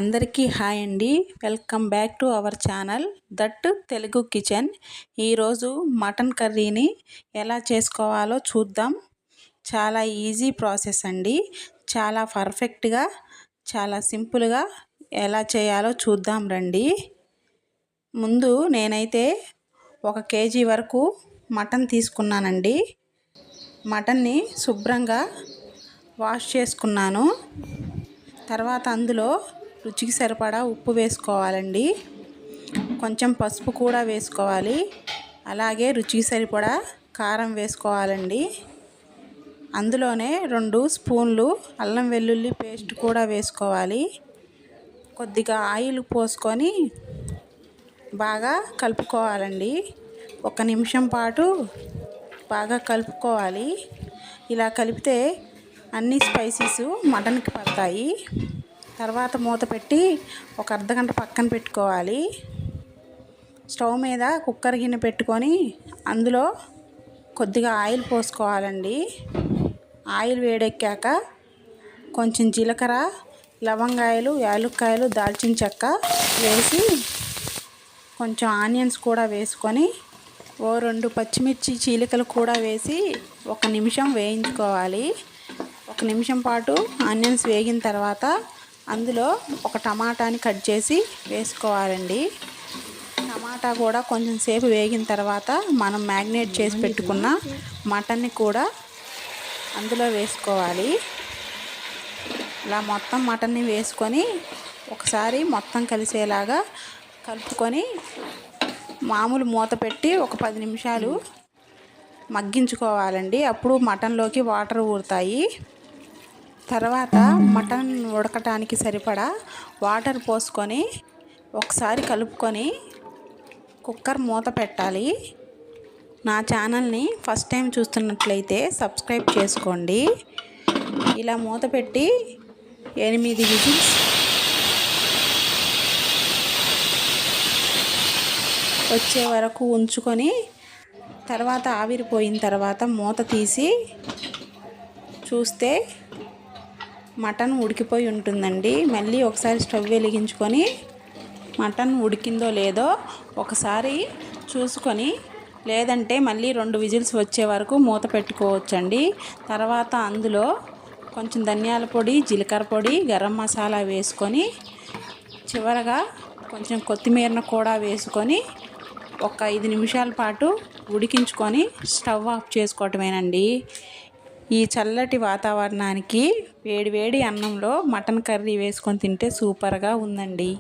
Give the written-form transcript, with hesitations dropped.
అందరికీ హాయ్ అండి. Welcome back to our channel that Telugu kitchen. ఈరోజు మటన్ కర్రీని ఎలా చేసుకోవాలో చూద్దాం. చాలా ఈజీ ప్రాసెస్ అండి. చాలా పర్ఫెక్ట్గా, చాలా సింపుల్గా ఎలా చేయాలో చూద్దాం రండి. ముందు నేనైతే 1 కేజీ వరకు మటన్ తీసుకున్నానండి. మటన్ని శుభ్రంగా వాష్ చేసుకున్నాను. తర్వాత అందులో రుచికి సరిపడా ఉప్పు వేసుకోవాలండి. కొంచెం పసుపు కూడా వేసుకోవాలి. అలాగే రుచికి సరిపడా కారం వేసుకోవాలండి. అందులోనే 2 స్పూన్లు అల్లం వెల్లుల్లి పేస్ట్ కూడా వేసుకోవాలి. కొద్దిగా ఆయిల్ పోసుకొని బాగా కలుపుకోవాలండి. 1 నిమిషం పాటు బాగా కలుపుకోవాలి. ఇలా కలిపితే అన్ని స్పైసెస్ మటన్కి పడతాయి. తర్వాత మూత పెట్టి ఒక అర్ధగంట పక్కన పెట్టుకోవాలి. స్టవ్ మీద కుక్కర్ గిన్నె పెట్టుకొని అందులో కొద్దిగా ఆయిల్ పోసుకోవాలండి. ఆయిల్ వేడెక్కాక కొంచెం జీలకర్ర, లవంగాయలు, యాలక్కాయలు, దాల్చిన చెక్క వేసి కొంచెం ఆనియన్స్ కూడా వేసుకొని 2 పచ్చిమిర్చి చీలికలు కూడా వేసి 1 నిమిషం వేయించుకోవాలి. 1 నిమిషం పాటు ఆనియన్స్ వేగిన తర్వాత అందులో ఒక టమాటాని కట్ చేసి వేసుకోవాలండి. టమాటా కూడా కొంచెం సేపు వేగిన తర్వాత మనం మ్యాగ్నేట్ చేసి పెట్టుకున్న మటన్ని కూడా అందులో వేసుకోవాలి. ఇలా మొత్తం మటన్ని వేసుకొని ఒకసారి మొత్తం కలిసేలాగా కలుపుకొని మామూలు మూత పెట్టి ఒక 10 నిమిషాలు మగ్గించుకోవాలండి. అప్పుడు మటన్లోకి వాటర్ ఊరుతాయి. తర్వాత మటన్ ఉడకటానికి సరిపడా వాటర్ పోసుకొని ఒకసారి కలుపుకొని కుక్కర్ మూత పెట్టాలి. నా ఛానల్ని ఫస్ట్ టైం చూస్తున్నట్లయితే సబ్స్క్రైబ్ చేసుకోండి. ఇలా మూత పెట్టి 8 విజిల్స్ వచ్చే వరకు ఉంచుకొని తర్వాత ఆవిరిపోయిన తర్వాత మూత తీసి చూస్తే మటన్ ఉడికిపోయి ఉంటుందండి. మళ్ళీ ఒకసారి స్టవ్ వెలిగించుకొని మటన్ ఉడికిందో లేదో ఒకసారి చూసుకొని, లేదంటే మళ్ళీ 2 విజిల్స్ వచ్చే వరకు మూత పెట్టుకోవచ్చండి. తర్వాత అందులో కొంచెం ధనియాల పొడి, జీలకర్ర పొడి, గరం మసాలా వేసుకొని చివరగా కొంచెం కొత్తిమీరను కూడా వేసుకొని ఒక 5 నిమిషాల పాటు ఉడికించుకొని స్టవ్ ఆఫ్ చేసుకోవటమేనండి. ఈ చల్లటి వాతావరణానికి వేడి వేడి అన్నంలో మటన్ కర్రీ వేసుకొని తింటే సూపర్గా ఉందండి.